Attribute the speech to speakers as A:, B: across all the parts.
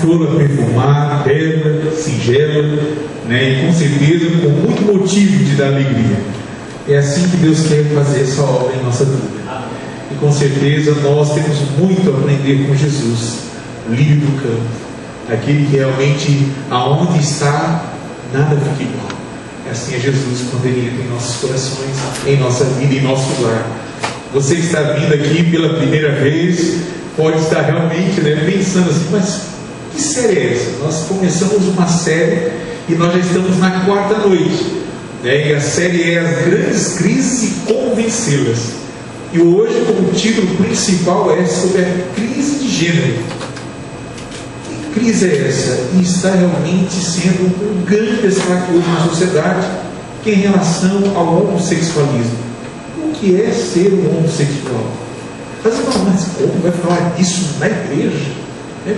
A: flor perfumada, bela, singela, né? E com certeza com muito motivo de dar alegria. É assim que Deus quer fazer essa obra em nossa vida. E com certeza nós temos muito a aprender com Jesus, lírio do campo, aquele que realmente, aonde está, nada fica igual. Assim é Jesus quando Ele entra em nossos corações, em nossa vida, em nosso lar. Você que está vindo aqui pela primeira vez, pode estar realmente, né, pensando assim, mas que série é essa? Nós começamos uma série e nós já estamos na quarta noite, né? E a série é As Grandes Crises e Como Vencê-las. E hoje, como título principal, é sobre a crise de gênero. Que crise é essa? E está realmente sendo um grande destaque hoje na sociedade, que é em relação ao homossexualismo. O que é ser um homossexual? Mas como vai falar disso na igreja?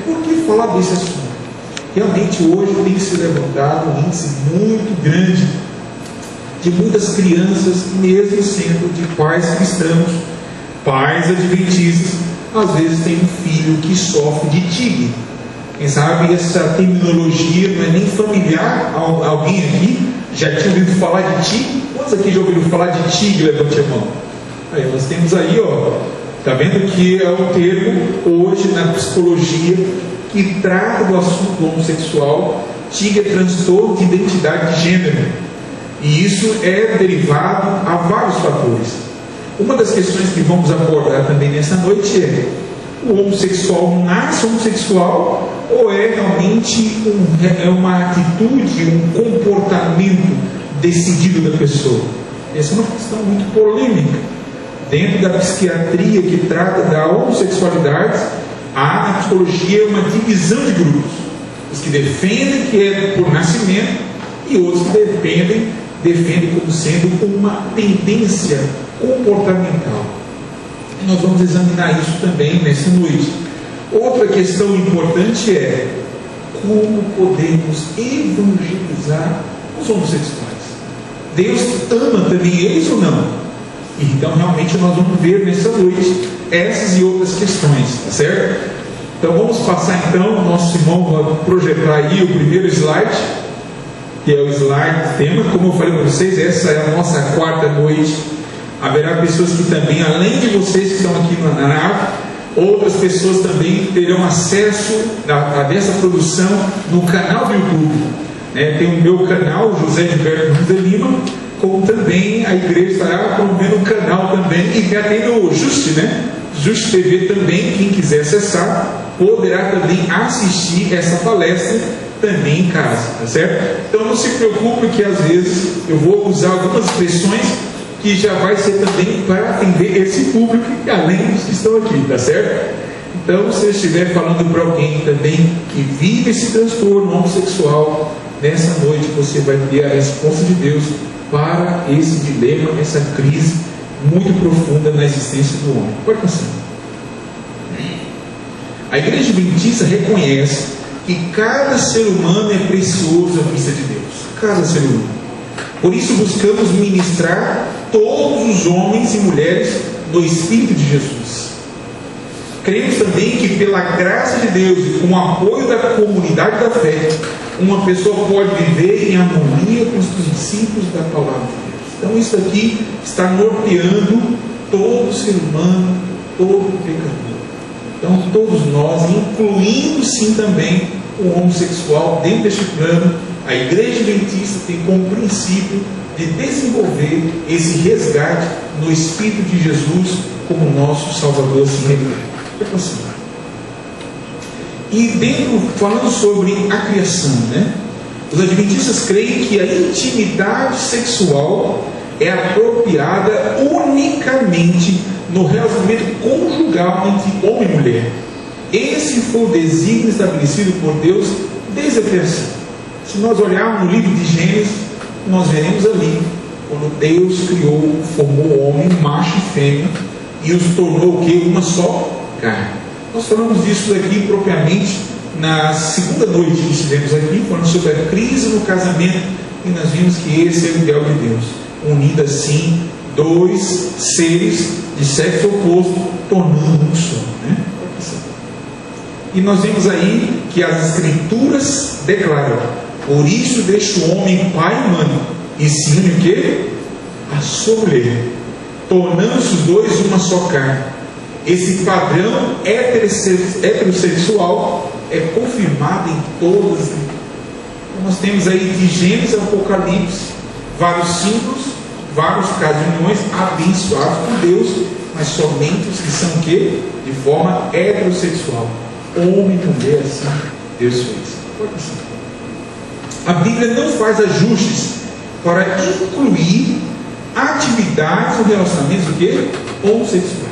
A: Por que falar desse assunto? Realmente hoje tem se levantado um índice muito grande de muitas crianças, mesmo sendo de pais cristãos, pais adventistas, às vezes tem um filho que sofre de TIG. Quem sabe essa terminologia não é nem familiar a alguém aqui? Já tinha ouvido falar de TIG? Quantos aqui já ouviram falar de TIG? Levante a mão. Aí nós temos aí, está vendo que é um termo hoje na psicologia que trata do assunto homossexual. TIG é transtorno de identidade de gênero. E isso é derivado a vários fatores. Uma das questões que vamos abordar também nessa noite é: o homossexual nasce homossexual ou é realmente uma atitude, um comportamento decidido da pessoa? Essa é uma questão muito polêmica. Dentro da psiquiatria que trata da homossexualidade, há na psicologia uma divisão de grupos. Os que defendem que é por nascimento e outros que defendem como sendo uma tendência comportamental. E nós vamos examinar isso também nessa noite. Outra questão importante é como podemos evangelizar os homossexuais. Deus ama também eles ou não? Então realmente nós vamos ver nessa noite essas e outras questões, tá certo? Então vamos passar então, nosso irmão vai projetar aí o primeiro slide, que é o slide do tema. Como eu falei para vocês, essa é a nossa quarta noite. Haverá pessoas que também, além de vocês que estão aqui na nave, outras pessoas também terão acesso a dessa produção no canal do YouTube. Tem o meu canal, José Gilberto Nunes de Lima, como também a igreja estará promovendo o canal também, e já tem no Just, Just TV também. Quem quiser acessar poderá também assistir essa palestra também em casa, tá certo? Então não se preocupe que às vezes eu vou usar algumas expressões que já vai ser também para atender esse público, além dos que estão aqui, tá certo? Então, se eu estiver falando para alguém também que vive esse transtorno homossexual, nessa noite você vai ter a resposta de Deus para esse dilema, essa crise muito profunda na existência do homem. Pode passar. A Igreja Adventista reconhece que cada ser humano é precioso à vista de Deus. Cada ser humano. Por isso buscamos ministrar todos os homens e mulheres no Espírito de Jesus. Cremos também que pela graça de Deus e com o apoio da comunidade da fé, uma pessoa pode viver em harmonia com os princípios da palavra de Deus. Então isso aqui está norteando todo ser humano, todo pecador. Então todos nós, incluindo sim também o homossexual dentro deste plano, a Igreja Adventista tem como princípio de desenvolver esse resgate no Espírito de Jesus como nosso Salvador assim revelado. E dentro, falando sobre a criação, os adventistas creem que a intimidade sexual é apropriada unicamente no relacionamento conjugal entre homem e mulher. Esse foi o desígnio estabelecido por Deus desde a criação. Se nós olharmos no livro de Gênesis, nós veremos ali quando Deus criou, formou o homem, macho e fêmea, e os tornou o quê? Uma só carne. Nós falamos disso aqui propriamente na segunda noite que estivemos aqui, falando sobre a crise no casamento, e nós vimos que esse é o ideal de Deus, unindo assim dois seres de sexo oposto, tornando um só. E nós vimos aí que as Escrituras declaram: por isso deixa o homem pai e mãe, e se une o quê? A sua mulher, tornando-se os dois uma só carne. Esse padrão heterossexual é confirmado em todas as Escrituras. Nós temos aí de Gênesis ao Apocalipse vários símbolos, vários casos de uniões abençoados por Deus, mas somente os que são o quê? De forma heterossexual. Homem e mulher, assim Deus fez. A Bíblia não faz ajustes para incluir atividades ou relacionamentos o quê? Homossexuais.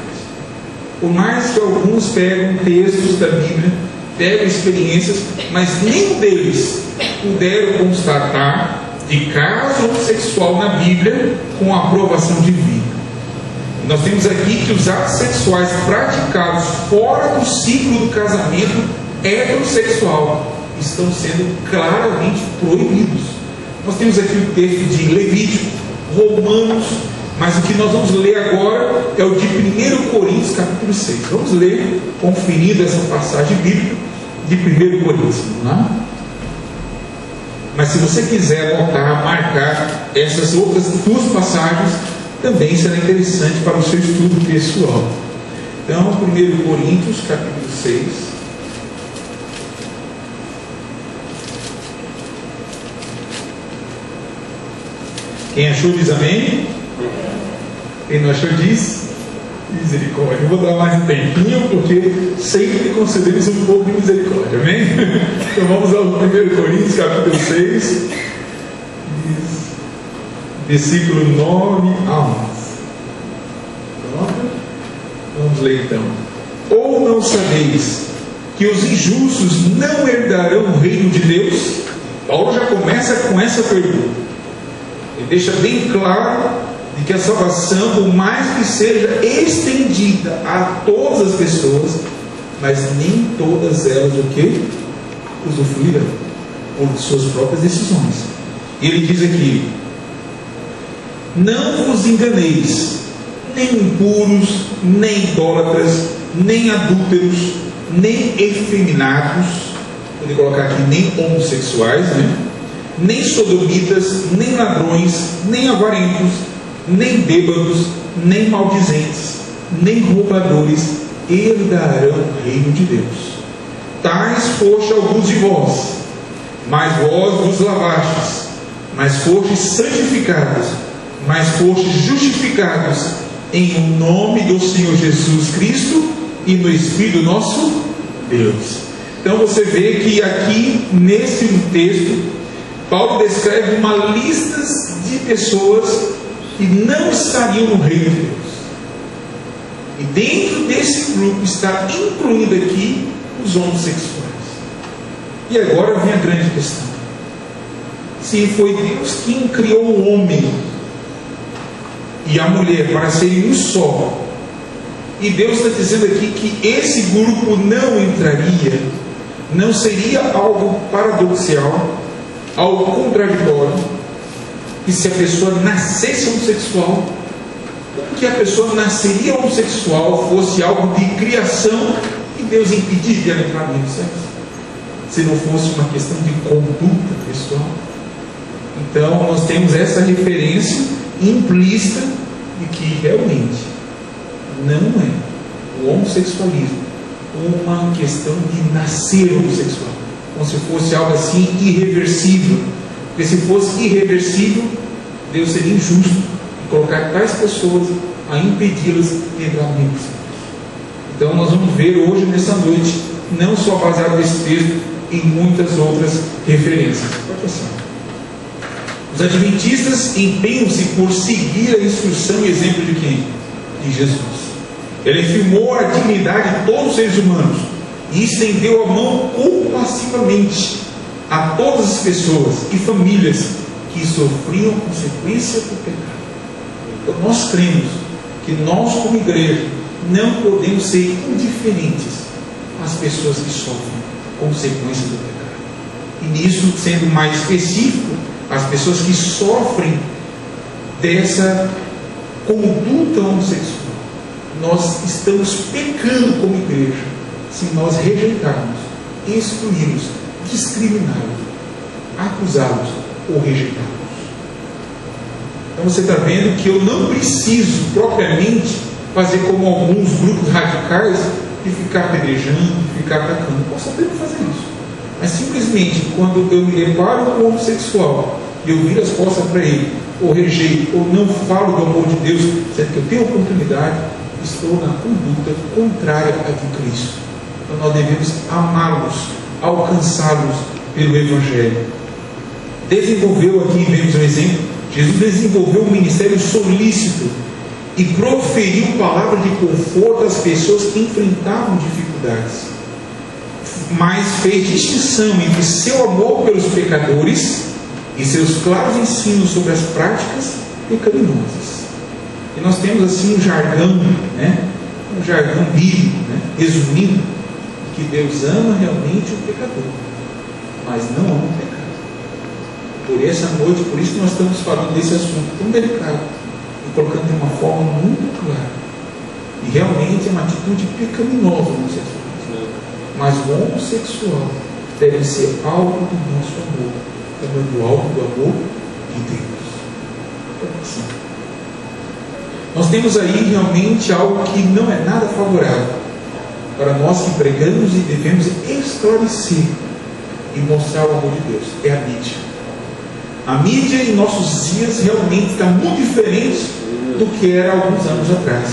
A: Por mais que alguns pegam textos da Bíblia, pegam experiências, mas nenhum deles puderam constatar de caso homossexual na Bíblia com a aprovação divina. Nós temos aqui que os atos sexuais praticados fora do ciclo do casamento heterossexual estão sendo claramente proibidos. Nós temos aqui o texto de Levítico, Romanos, mas o que nós vamos ler agora é o de 1 Coríntios capítulo 6. Vamos ler, conferindo essa passagem bíblica de 1 Coríntios. Vamos lá? Mas se você quiser anotar, marcar essas outras duas passagens, também será interessante para o seu estudo pessoal. Então, 1 Coríntios capítulo 6. Quem achou diz amém? Quem não achou diz misericórdia. Eu vou dar mais um tempinho, porque sempre concedemos um pouco de misericórdia, amém? Então vamos ao 1 Coríntios capítulo 6, versículo 9 a 11. Pronto? Vamos ler então. Ou não sabeis que os injustos não herdarão o reino de Deus? Paulo já começa com essa pergunta. Ele deixa bem claro de que a salvação, por mais que seja estendida a todas as pessoas, mas nem todas elas o que? Usufruirão por suas próprias decisões. E ele diz aqui: não vos enganeis, nem impuros, nem idólatras, nem adúlteros, nem efeminados, vou colocar aqui nem homossexuais, né? Nem sodomitas, nem ladrões, nem avarentos, nem bêbados, nem maldizentes, nem roubadores herdarão o reino de Deus. Tais foste alguns de vós, mas vós vos lavastes, mas fostes santificados, mas fostes justificados em nome do Senhor Jesus Cristo e no Espírito nosso Deus. Então você vê que aqui nesse texto Paulo descreve uma lista de pessoas que não estariam no reino de Deus. E dentro desse grupo está incluído aqui os homossexuais. E agora vem a grande questão: se foi Deus quem criou o homem e a mulher para serem um só, e Deus está dizendo aqui que esse grupo não entraria, não seria algo paradoxal, algo contraditório, que se a pessoa nascesse homossexual, que a pessoa nasceria homossexual fosse algo de criação e Deus impedir de ela entrar no sexo? Se não fosse uma questão de conduta pessoal. Então nós temos essa referência implícita de que realmente não é o homossexualismo uma questão de nascer homossexual, como se fosse algo assim irreversível. Porque se fosse irreversível, Deus seria injusto em colocar tais pessoas a impedi-las de entrar no reino. Então nós vamos ver hoje, nessa noite, não só baseado nesse texto, em muitas outras referências. Pode passar. Os adventistas empenham-se por seguir a instrução e exemplo de quem? De Jesus. Ele afirmou a dignidade de todos os seres humanos e estendeu a mão compassivamente a todas as pessoas e famílias que sofriam consequência do pecado. Então nós cremos que nós, como igreja, não podemos ser indiferentes às pessoas que sofrem consequência do pecado. E nisso, sendo mais específico, as pessoas que sofrem dessa conduta homossexual. Nós estamos pecando como igreja se nós rejeitarmos excluí-los, discriminá-los, acusá-los ou rejeitá-los. Então você está vendo que eu não preciso propriamente fazer como alguns grupos radicais de ficar apedrejando, de ficar atacando. Eu posso até não fazer isso. Mas simplesmente quando eu me deparo com o homossexual e eu viro as costas para ele, ou rejeito, ou não falo do amor de Deus, sendo que eu tenho oportunidade, estou na conduta contrária à de Cristo. Então nós devemos amá-los, alcançá-los pelo Evangelho. Desenvolveu aqui, vemos um exemplo, Jesus desenvolveu um ministério solícito e proferiu palavras de conforto às pessoas que enfrentavam dificuldades, mas fez distinção entre seu amor pelos pecadores e seus claros ensinos sobre as práticas pecaminosas. E nós temos assim um jargão, um jargão bíblico, resumindo, que Deus ama realmente o pecador, mas não ama o pecado. Por essa noite, por isso que nós estamos falando desse assunto tão delicado e colocando de uma forma muito clara. E realmente é uma atitude pecaminosa o homossexualismo. Mas o homossexual deve ser alvo do nosso amor, como é do alvo do amor de Deus. Assim. Nós temos aí realmente algo que não é nada favorável para nós que pregamos e devemos esclarecer e mostrar o amor de Deus. É a mídia. A mídia em nossos dias realmente está muito diferente do que era há alguns anos atrás.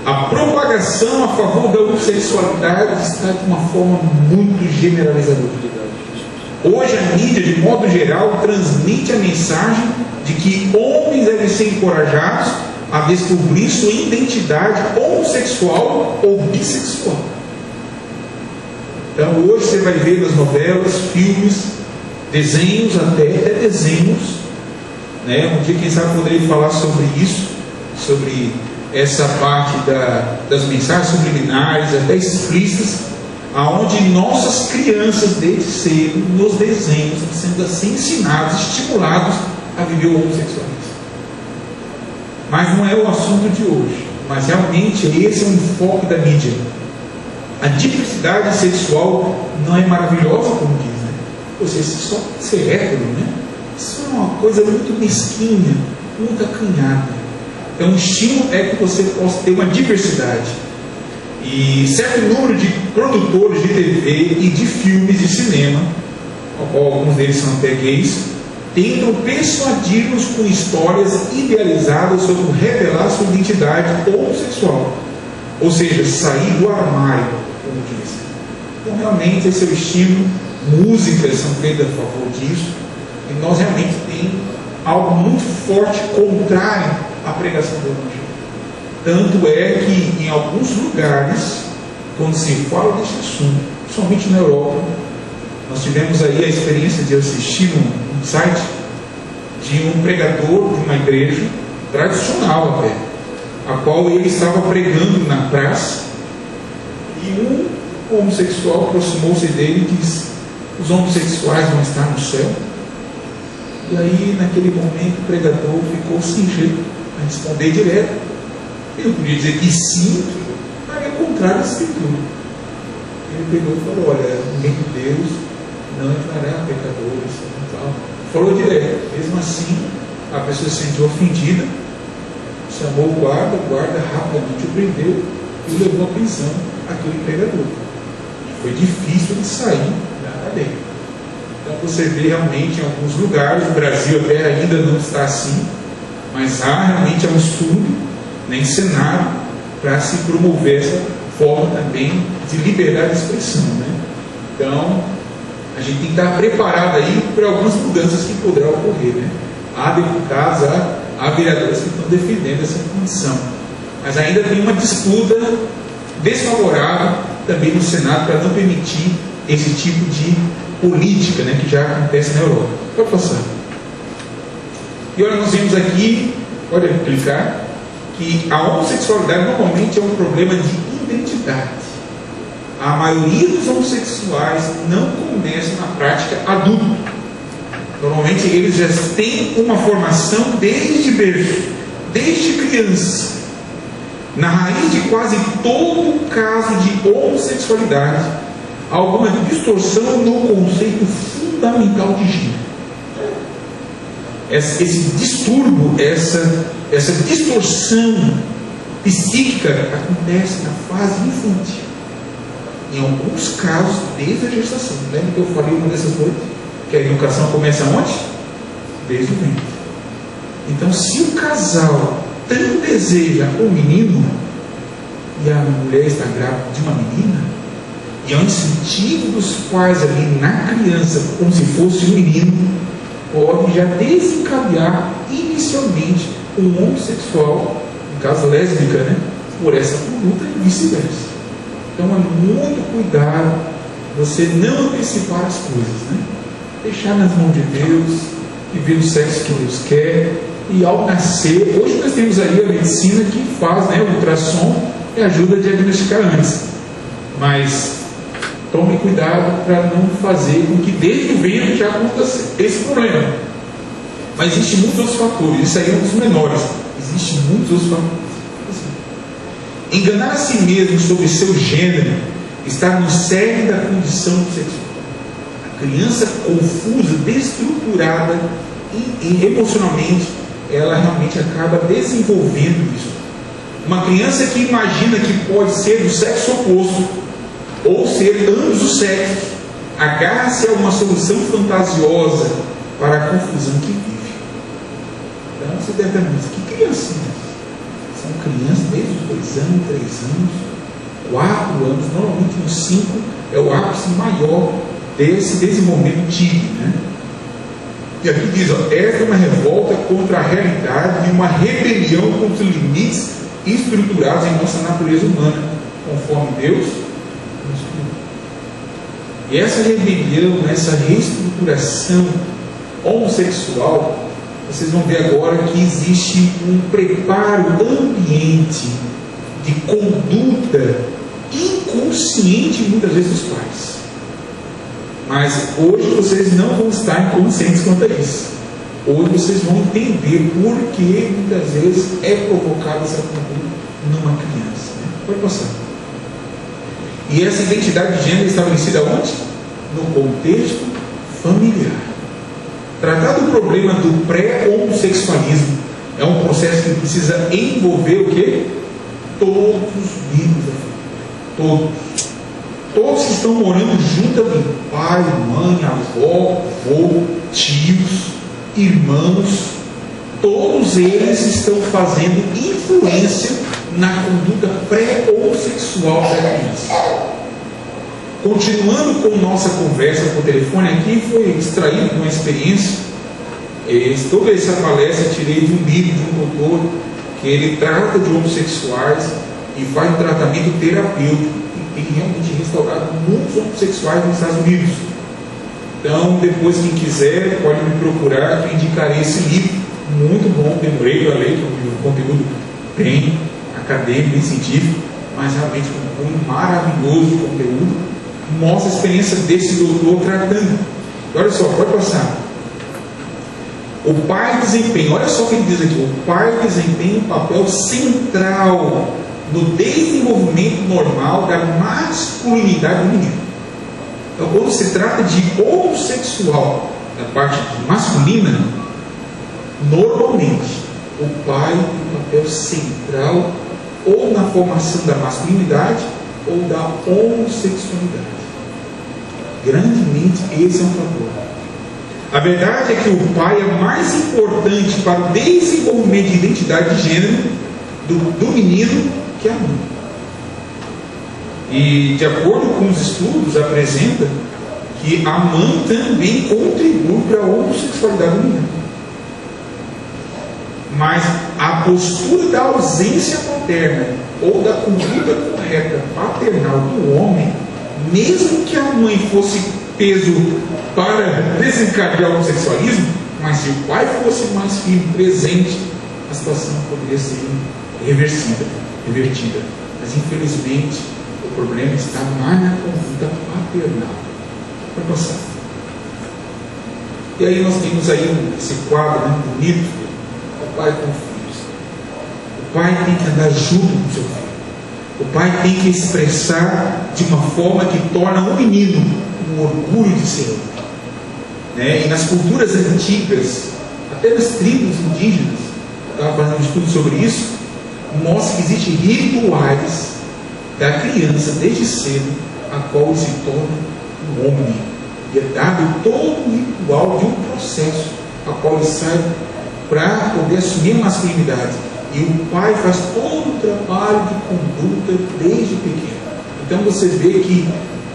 A: A propagação a favor da homossexualidade está de uma forma muito generalizadora. Hoje a mídia, de modo geral, transmite a mensagem de que homens devem ser encorajados a descobrir sua identidade homossexual ou bissexual. Então hoje você vai ver nas novelas, filmes, desenhos, até desenhos, um dia quem sabe poderia falar sobre isso, sobre essa parte das mensagens subliminares, até explícitas, aonde nossas crianças desde cedo, nos desenhos, sendo assim ensinados, estimulados a viver o homossexualismo. Mas não é o assunto de hoje, mas realmente esse é o enfoque da mídia. A diversidade sexual não é maravilhosa, como diz, Você só ser hétero, Isso é uma coisa muito mesquinha, muito acanhada. Então o estímulo é que você possa ter uma diversidade. E certo número de produtores de TV e de filmes de cinema, alguns deles são até gays, tentam persuadir-nos com histórias idealizadas sobre revelar sua identidade homossexual, ou seja, sair do armário, como diz. Então realmente esse é o estímulo. Músicas são feitas a favor disso, e nós realmente temos algo muito forte contrário à pregação do Evangelho. Tanto é que em alguns lugares, quando se fala desse assunto, principalmente na Europa, nós tivemos aí a experiência de assistir um site de um pregador de uma igreja tradicional até, a qual ele estava pregando na praça, e um homossexual aproximou-se dele e disse: os homossexuais vão estar no céu? E aí naquele momento o pregador ficou sem jeito a responder direto. Ele podia dizer que sim, mas é contrário à Escritura. Ele pegou e falou: olha, no reino de Deus não entrará pecadores e tal. Falou direto. Mesmo assim a pessoa se sentiu ofendida, chamou o guarda rapidamente o prendeu e levou à prisão aquele pregador. Foi difícil de sair da cadeia. Então você vê realmente em alguns lugares, o Brasil até ainda não está assim, mas há realmente um estudo encenado para se promover essa forma também de liberdade de expressão. Então a gente tem que estar preparado aí para algumas mudanças que poderão ocorrer. Há deputados, há vereadores que estão defendendo essa condição, mas ainda tem uma disputa desfavorável também no Senado para não permitir esse tipo de política que já acontece na Europa. Pode passar. E olha, nós vemos aqui, pode clicar, que a homossexualidade normalmente é um problema de identidade. A maioria dos homossexuais não começam na prática adulta. Normalmente eles já têm uma formação desde berço, desde criança. Na raiz de quase todo caso de homossexualidade há alguma distorção no conceito fundamental de gênero. Esse distúrbio, essa distorção psíquica acontece na fase infantil. Em alguns casos, desde a gestação. Lembra que eu falei uma dessas coisas? Que a educação começa onde? Desde o ventre. Então, se o casal tanto deseja um menino e a mulher está grávida de uma menina, e há um incentivo dos pais ali na criança, como se fosse um menino, pode já desencadear inicialmente um homossexual, no caso lésbica, né, por essa conduta e vice-versa. Então é muito cuidado você não antecipar as coisas, né? Deixar nas mãos de Deus, viver o sexo que Deus quer, e ao nascer, hoje nós temos aí a medicina que faz, né, o ultrassom e ajuda a diagnosticar antes, mas tome cuidado para não fazer com que desde o ventre já aconteça esse problema. Mas existem muitos outros fatores, isso aí é um dos menores, existem muitos outros fatores. Enganar a si mesmo sobre seu gênero está no cerne da condição sexual. A criança confusa, desestruturada e emocionalmente, ela realmente acaba desenvolvendo isso. Uma criança que imagina que pode ser do sexo oposto ou ser ambos os sexos, agarra-se a uma solução fantasiosa para a confusão que vive. Então você deve ter visto, que criancinhas? São crianças desde os 2 anos, 3 anos, 4 anos, normalmente nos 5 é o ápice maior desse desenvolvimento tigre, né? E aqui diz, ó, esta é uma revolta contra a realidade e uma rebelião contra os limites estruturados em nossa natureza humana, conforme Deus nos criou. E essa rebelião, essa reestruturação homossexual, vocês vão ver agora que existe um preparo ambiente de conduta inconsciente muitas vezes dos pais. Mas hoje vocês não vão estar inconscientes quanto a isso. Hoje vocês vão entender por que muitas vezes é provocada essa conduta numa criança. Né? Pode passar. E essa identidade de gênero é estabelecida onde? No contexto familiar. Tratar do problema do pré-homossexualismo é um processo que precisa envolver o quê? Todos os membros da família. Todos que estão morando junto ali, pai, mãe, avó, avô, tios, irmãos, todos eles estão fazendo influência na conduta pré-homossexual da criança. Continuando com nossa conversa por telefone aqui, foi extraído de uma experiência. Toda essa palestra eu tirei de um livro de um doutor que ele trata de homossexuais e faz um tratamento terapêutico e tem realmente restaurado muitos homossexuais nos Estados Unidos. Então, depois quem quiser pode me procurar, que eu indicarei esse livro, muito bom, demorei para ler, que é um conteúdo bem acadêmico, bem científico, mas realmente um maravilhoso conteúdo. Mostra a experiência desse doutor tratando. Olha só, pode passar. O pai desempenha, olha só o que ele diz aqui: o pai desempenha um papel central no desenvolvimento normal da masculinidade do menino. Então, quando se trata de homossexual, da parte masculina, normalmente o pai tem um papel central ou na formação da masculinidade ou da homossexualidade. Grandemente esse é um fator. A verdade é que o pai é mais importante para o desenvolvimento de identidade de gênero do menino que a mãe. E de acordo com os estudos, apresenta que a mãe também contribui para a homossexualidade do menino. Mas a postura da ausência paterna ou da conduta correta paternal do homem, mesmo que a mãe fosse peso para desencadear o homossexualismo, mas se o pai fosse mais firme, presente, a situação poderia ser revertida. Mas infelizmente o problema está mais na conduta paternal. Vai passar. E aí nós temos aí esse quadro, né, bonito, o pai com filhos. O pai tem que andar junto com o seu filho. O pai tem que expressar de uma forma que torna um menino um orgulho de ser homem. E nas culturas antigas, até nas tribos indígenas, eu estava fazendo um estudo sobre isso, mostra que existem rituais da criança desde cedo, a qual ele se torna um homem. E é dado todo um ritual de um processo, a qual ele sai para poder assumir a masculinidade. E o pai faz todo o trabalho de conduta desde pequeno. Então você vê que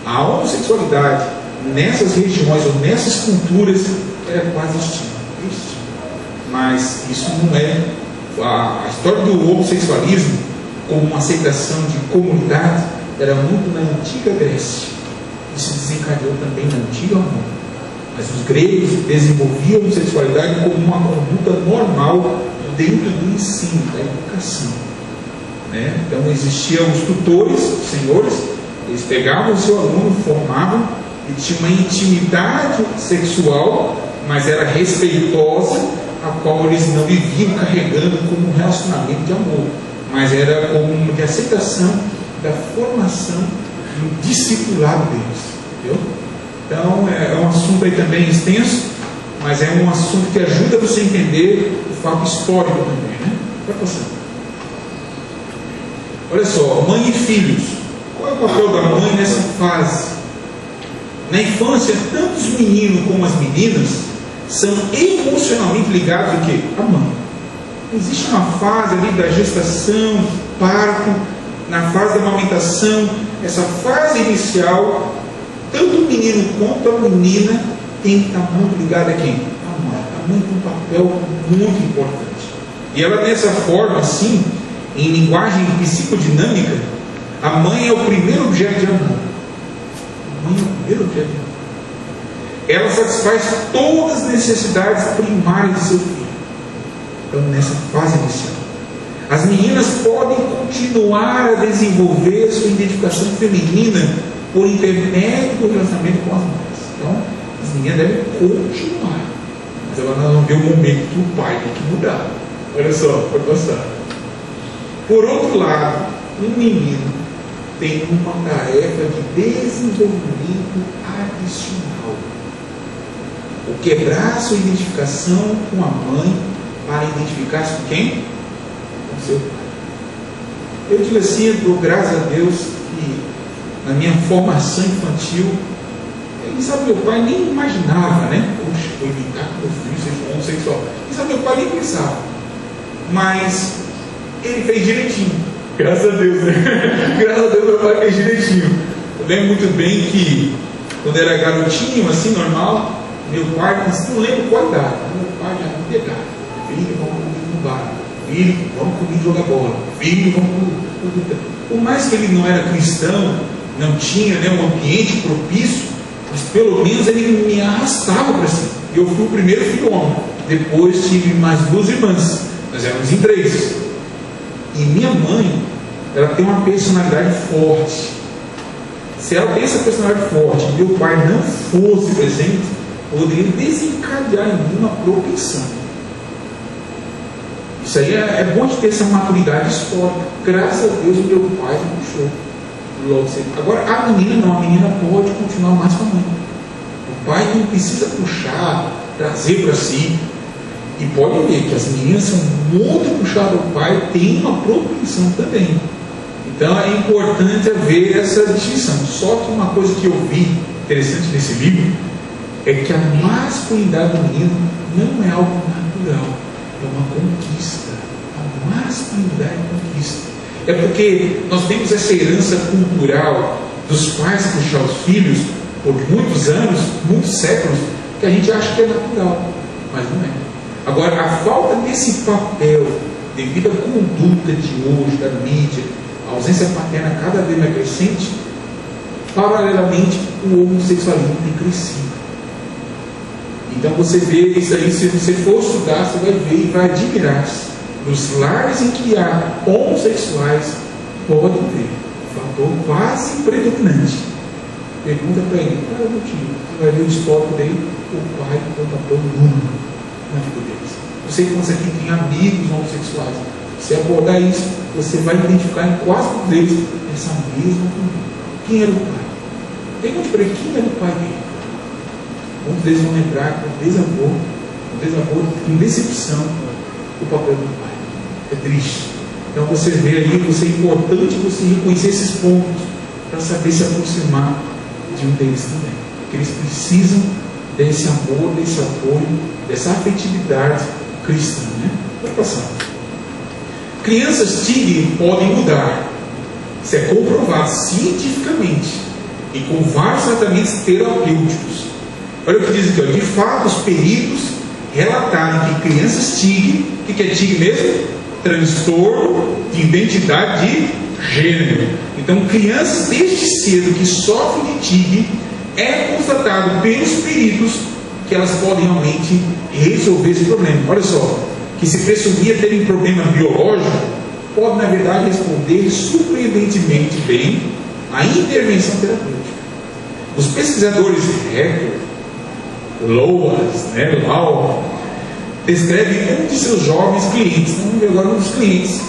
A: a homossexualidade nessas regiões ou nessas culturas era quase extinta. Mas isso não é a história do homossexualismo como uma aceitação de comunidade. Era muito na antiga Grécia. Isso desencadeou também na antiga Roma. Mas os gregos desenvolviam a homossexualidade como uma conduta normal dentro do ensino, da educação. Então existiam os tutores, os senhores, eles pegavam o seu aluno, formavam, e tinha uma intimidade sexual, mas era respeitosa, a qual eles não viviam carregando como um relacionamento de amor, mas era como uma de aceitação da formação do discipulado deles. Entendeu? Então é um assunto aí também extenso, mas é um assunto que ajuda você a entender o fato histórico também, Vai passando. Olha só, mãe e filhos. Qual é o papel da mãe nessa fase? Na infância, tanto os meninos como as meninas são emocionalmente ligados ao quê? À mãe. Existe uma fase ali da gestação, parto, na fase da amamentação, essa fase inicial, tanto o menino quanto a menina tem que estar muito ligada a quem? A mãe. A mãe tem um papel muito importante. E ela, dessa forma, assim, em linguagem psicodinâmica, a mãe é o primeiro objeto de amor. A mãe é o primeiro objeto de amor. Ela satisfaz todas as necessidades primárias de seu filho. Então, nessa fase inicial, as meninas podem continuar a desenvolver sua identificação feminina por intermédio do relacionamento com as mães. Então, as meninas devem continuar, mas ela não vê o momento que o pai tem que mudar. Olha só, pode passar. Por outro lado, um menino tem uma tarefa de desenvolvimento adicional: o quebrar sua identificação com a mãe para identificar-se com quem? Com seu pai. Eu digo assim, eu dou graças a Deus que na minha formação infantil, meu pai nem imaginava, Poxa, vou evitar que meu filho seja homossexual. Meu pai nem pensava. Mas ele fez direitinho. Graças a Deus, Graças a Deus meu pai fez direitinho. Eu lembro muito bem que quando era garotinho, assim, normal, meu pai, não lembro qual idade, meu pai já me pegava: filho, vamos comigo no bar, filho, vamos comigo jogar bola, filho, vamos comigo. Por mais que ele não era cristão, não tinha um ambiente propício, mas pelo menos ele me arrastava para cima. Eu fui o primeiro filho homem. Depois tive mais 2 irmãs, nós éramos em 3. E minha mãe, ela tem uma personalidade forte. Se ela tem essa personalidade forte e meu pai não fosse presente, poderia desencadear em mim uma propensão. Isso aí é bom de ter essa maturidade histórica. Graças a Deus o meu pai me puxou logo cedo. Agora a menina não, a menina pode continuar mais com a mãe. O pai não precisa puxar, trazer para si. E pode ver que as meninas são muito puxadas ao pai, tem uma propensão também. Então é importante haver essa distinção. Só que uma coisa que eu vi interessante nesse livro é que a masculinidade do menino não é algo natural, é uma conquista. A masculinidade é uma conquista. É porque nós temos essa herança cultural dos pais puxar os filhos por muitos anos, muitos séculos, que a gente acha que é natural, mas não é. Agora, a falta desse papel, devido à conduta de hoje, da mídia, a ausência paterna cada vez mais crescente, paralelamente o homossexualismo tem crescido. Então você vê isso aí, se você for estudar, você vai ver e vai admirar-se. Nos lares em que há homossexuais, pode ver um fator quase predominante. Pergunta para ele: qual é o motivo? Você vai ver o histórico dele, o pai tem um papel nulo na vida deles. Você que aqui tem amigos homossexuais, Se abordar isso, você vai identificar em quase todos eles essa mesma família. Quem era o pai? Pergunte para ele, quem era o pai dele? Muitos deles vão lembrar com desamor, com decepção, o papel do pai. É triste. Então você vê ali, é importante você reconhecer esses pontos para saber se aproximar de um deles também. Porque eles precisam desse amor, desse apoio, dessa afetividade cristã. Né? Vamos passar. Crianças TIG podem mudar. Isso é comprovado cientificamente e com vários tratamentos terapêuticos. Olha o que diz aqui, ó. De fato, os peritos relataram que crianças TIG, o que é TIG mesmo? Transtorno de identidade de gênero. Então, crianças desde cedo que sofrem de TIG, é constatado pelos peritos que elas podem realmente resolver esse problema. Olha só, que se presumia terem problema biológico, pode na verdade responder surpreendentemente bem à intervenção terapêutica. Os pesquisadores Hector, Lau, descreve um de seus jovens clientes. Vamos ver agora um dos clientes,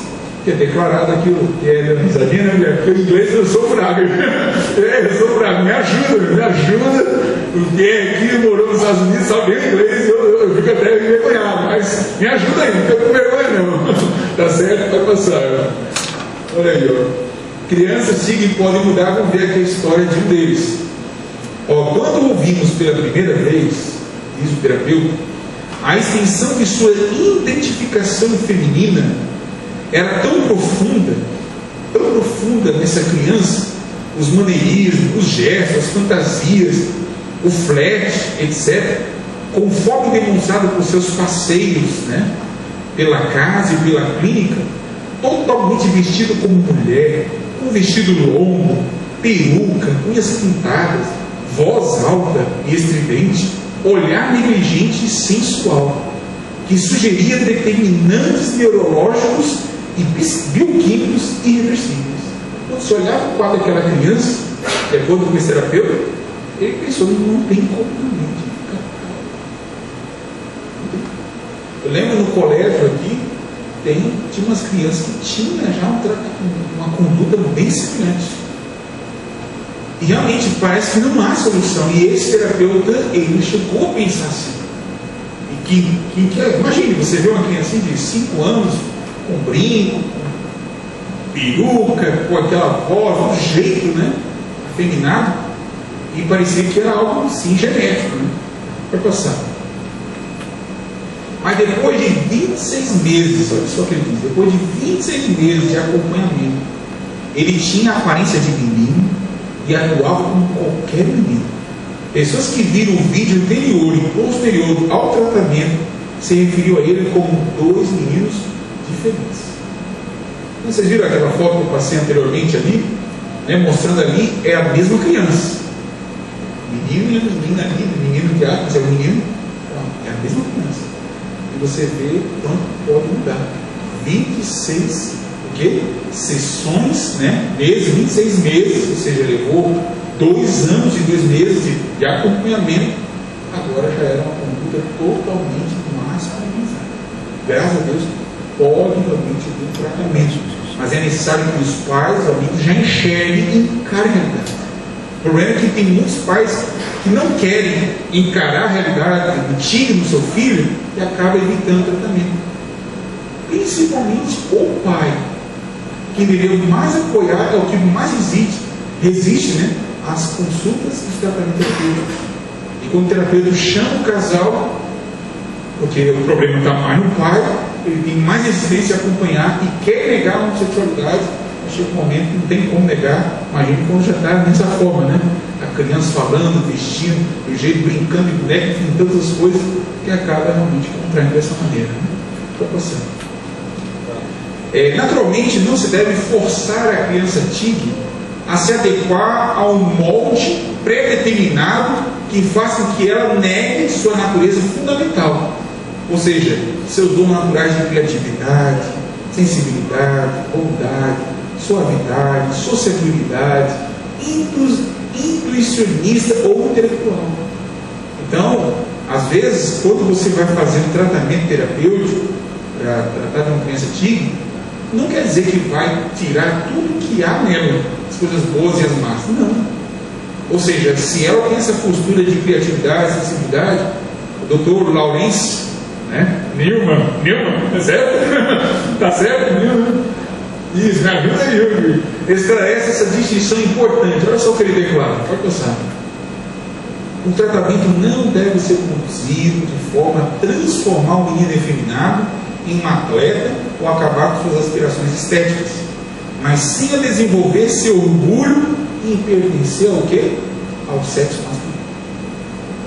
A: que é declarado aqui, que é da risadinha, né? Porque o inglês eu sou fraco. Eu sou fraco, me ajuda, porque aqui morou nos Estados Unidos, sabe bem inglês, eu fico até envergonhado, mas me ajuda aí, não fica com vergonha não. Tá certo? Vai passar. Olha aí, ó. Crianças TIG podem mudar, vamos ver aqui a história de um deles. Ó, quando ouvimos pela primeira vez, diz o terapeuta, a extensão de sua identificação feminina era tão profunda nessa criança, os maneirismos, os gestos, as fantasias, o flerte, etc., conforme demonstrado por seus passeios, né, pela casa e pela clínica, totalmente vestido como mulher, com vestido longo, peruca, unhas pintadas, voz alta e estridente, olhar negligente e sensual, que sugeria determinantes neurológicos e bioquímicos irreversíveis. Quando você olhava o quadro daquela criança, de acordo com esse terapeuta, ele pensou, não tem como realmente ficar calmo. Eu lembro no colégio aqui, tinha umas crianças que tinham já uma conduta bem semelhante. E realmente parece que não há solução. E esse terapeuta, ele chegou a pensar assim. Imagine, você vê uma criança de 5 anos, com brinco, com peruca, com aquela voz, um jeito, né, afeminado, e parecia que era algo assim genético, né, para passar. Mas depois de 26 meses, olha só o que ele diz, depois de 26 meses de acompanhamento, ele tinha a aparência de menino e atuava como qualquer menino. Pessoas que viram o vídeo anterior e posterior ao tratamento se referiam a ele como 2 meninos diferentes. Então, vocês viram aquela foto que eu passei anteriormente ali, né, mostrando ali, é a mesma criança. Menino e a menina ali, menino que mas é o menino, é a mesma criança. E você vê quanto pode mudar. 26 sessões, né, meses, 26 meses, ou seja, levou 2 anos e 2 meses de acompanhamento, agora já era uma conduta totalmente masculinizada. Graças a Deus, pode realmente ter um tratamento, mas é necessário que os pais, os amigos, já enxerguem e encarem a realidade. O problema é que tem muitos pais que não querem encarar a realidade do TIG no seu filho e acabam evitando o tratamento. Principalmente o pai, que deveria mais apoiar, é o que mais resiste, né, às consultas e os tratamentos terapêuticos. E quando o terapeuta chama o casal, porque o problema está mais no pai, ele tem mais resistência a acompanhar e quer negar a homossexualidade, chega um momento que não tem como negar. Imagina quando já está dessa forma, né? A criança falando, vestindo, do jeito, brincando de boneca, enfim, todas as coisas, que acaba realmente contraindo dessa maneira. Estou passando. Naturalmente, não se deve forçar a criança TIG a se adequar a um molde pré-determinado que faça com que ela negue sua natureza fundamental, ou seja, seus dons naturais de criatividade, sensibilidade, bondade, suavidade, sociabilidade, intuicionista ou intelectual. Então, às vezes, quando você vai fazer um tratamento terapêutico para tratar de uma criança TIG, não quer dizer que vai tirar tudo que há nela, as coisas boas e as más. Não. Ou seja, se ela tem essa postura de criatividade, sensibilidade, o Dr. Lawrence, né? Newman, tá certo? Tá certo, Newman? Isso, me ajuda aí, ele esclarece essa distinção importante. Olha só o que ele declara, pode pensar. O tratamento não deve ser conduzido de forma a transformar o menino efeminado em um atleta ou acabar com suas aspirações estéticas, mas sim a desenvolver seu orgulho em pertencer ao quê? Ao sexo masculino.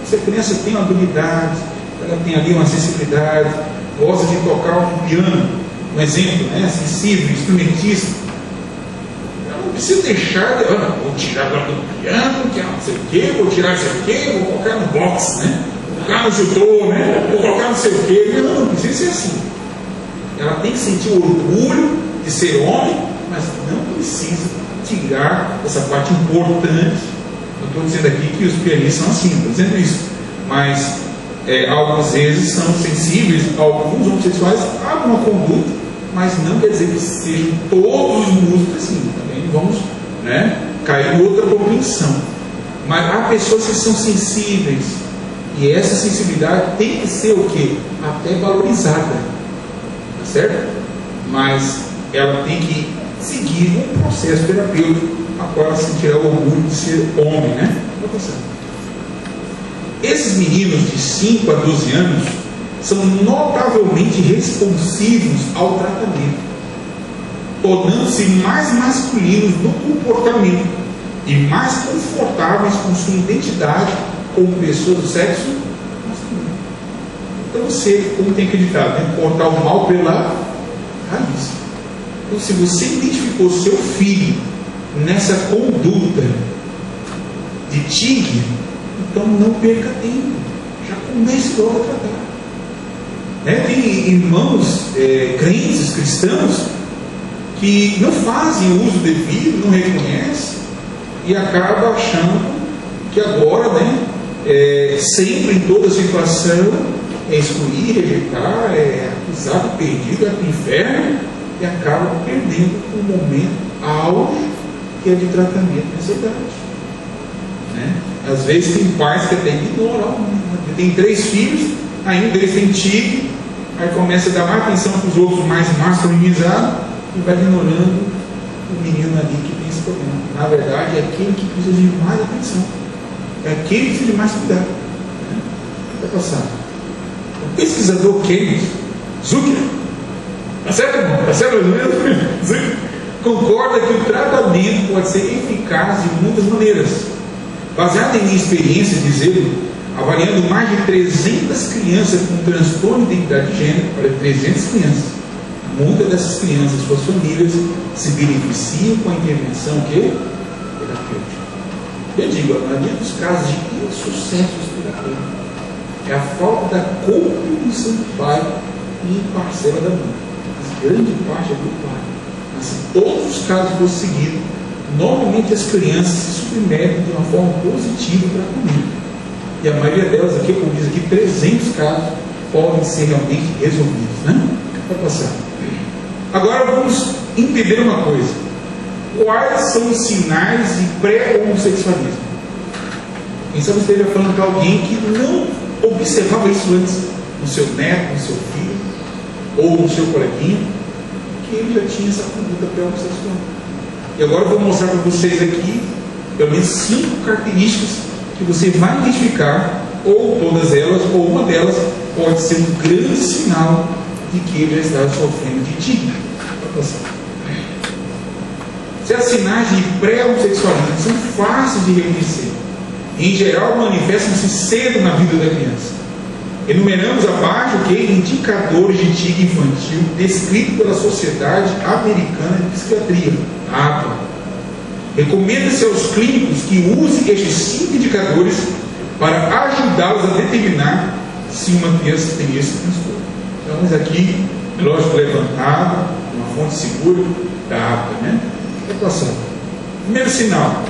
A: Se a criança tem uma habilidade, ela tem ali uma sensibilidade, gosta de tocar um piano, um exemplo, né? Sensível, instrumentista, ela não precisa deixar de, vou tirar agora do piano, que é não sei o quê, vou tirar isso aqui, vou colocar no boxe, né? Vou colocar no judô, né? Vou colocar não sei o quê. Não precisa ser assim. Ela tem que sentir o orgulho de ser homem, mas não precisa tirar essa parte importante. Não estou dizendo aqui que os pianistas são assim, estou dizendo isso. Mas algumas vezes são sensíveis, alguns homossexuais a uma conduta, mas não quer dizer que sejam todos os músicos assim. Também vamos, né, cair em outra propensão. Mas há pessoas que são sensíveis, e essa sensibilidade tem que ser o quê? Até valorizada. Certo? Mas ela tem que seguir um processo terapêutico a qual ela sentirá o orgulho de ser homem, né? Esses meninos de 5 a 12 anos são notavelmente responsivos ao tratamento, tornando-se mais masculinos no comportamento e mais confortáveis com sua identidade como pessoas do sexo masculino. Então você, como tem acreditado, tem que cortar o mal pela raiz. Então, se você identificou seu filho nessa conduta de tigre, então não perca tempo, já comece logo a tratar. Tem irmãos crentes, cristãos, que não fazem o uso devido, não reconhecem e acabam achando que agora, sempre em toda situação, excluir, rejeitar, acusado, perdido, para o inferno, e acaba perdendo um momento auge que é de tratamento nessa idade. Às vezes tem pais que até ignoram, tem 3 filhos, aí um deles tem tigre, aí começa a dar mais atenção para os outros mais masculinizados e vai ignorando o menino ali que tem esse problema. Na verdade, é aquele que precisa de mais atenção, é aquele que precisa de mais cuidado. Vai passar. O pesquisador Kenneth Zucker, tá certo, irmão? Tá certo, Zucker? Concorda que o tratamento pode ser eficaz de muitas maneiras. Baseado em minha experiência, diz ele, avaliando mais de 300 crianças com transtorno de identidade de gênero, olha, 300 crianças, muitas dessas crianças e suas famílias se beneficiam com a intervenção terapêutica. Eu digo, a maioria dos casos de insucesso terapêutico é a falta da compreensão do pai e parcela da mãe. Mas grande parte é do pai. Mas se todos os casos fossem seguidos, normalmente as crianças se submetem de uma forma positiva para a família. E a maioria delas, aqui, como diz aqui, 300 casos podem ser realmente resolvidos. Vai passar. Agora vamos entender uma coisa. Quais são os sinais de pré-homossexualismo? Quem sabe esteja falando para alguém que não observava isso antes, no seu neto, no seu filho, ou no seu coleguinha, que ele já tinha essa conduta pré-homossexual. E agora eu vou mostrar para vocês aqui, pelo menos 5 características que você vai identificar, ou todas elas, ou uma delas, pode ser um grande sinal de que ele já está sofrendo de tigre. Certos sinais de pré-homossexualismo são fáceis de reconhecer. Em geral, manifestam-se cedo na vida da criança. Enumeramos abaixo indicadores de tigre infantil descritos pela Sociedade Americana de Psiquiatria, APA. Recomenda-se aos clínicos que usem estes 5 indicadores para ajudá-los a determinar se uma criança tem esse transtorno. Então, mas aqui, lógico, levantado, uma fonte segura da APA, Equação. Primeiro sinal: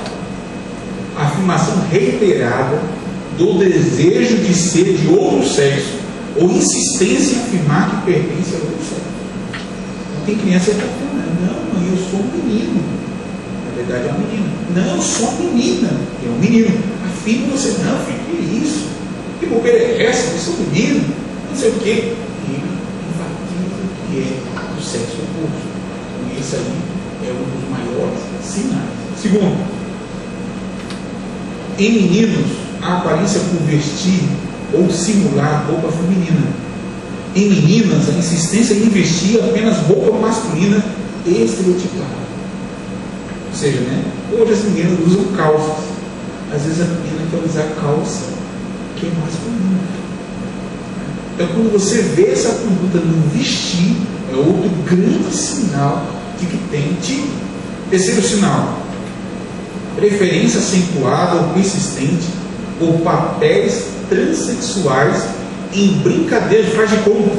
A: afirmação reiterada do desejo de ser de outro sexo, ou insistência em afirmar que pertence a outro sexo. tem criança que está falando, não, mãe, eu sou um menino. Na verdade é uma menina. Não, eu sou uma menina. É um menino. Afirma você, não, filho, que é isso? Que bobeira é essa? Eu sou um menino. Não sei o quê. E ele enfatiza o que é do sexo oposto. E esse aí é um dos maiores sinais. Segundo, em meninos, a aparência por vestir ou simular roupa feminina. Em meninas, a insistência em vestir apenas roupa masculina estereotipada. Ou seja, hoje as meninas usam calças. Às vezes a menina quer usar calça que é masculina. Então, quando você vê essa conduta no vestir, é outro grande sinal de que tem tipo. Terceiro sinal: preferência acentuada ou persistente por papéis transexuais em brincadeiras de faz de conta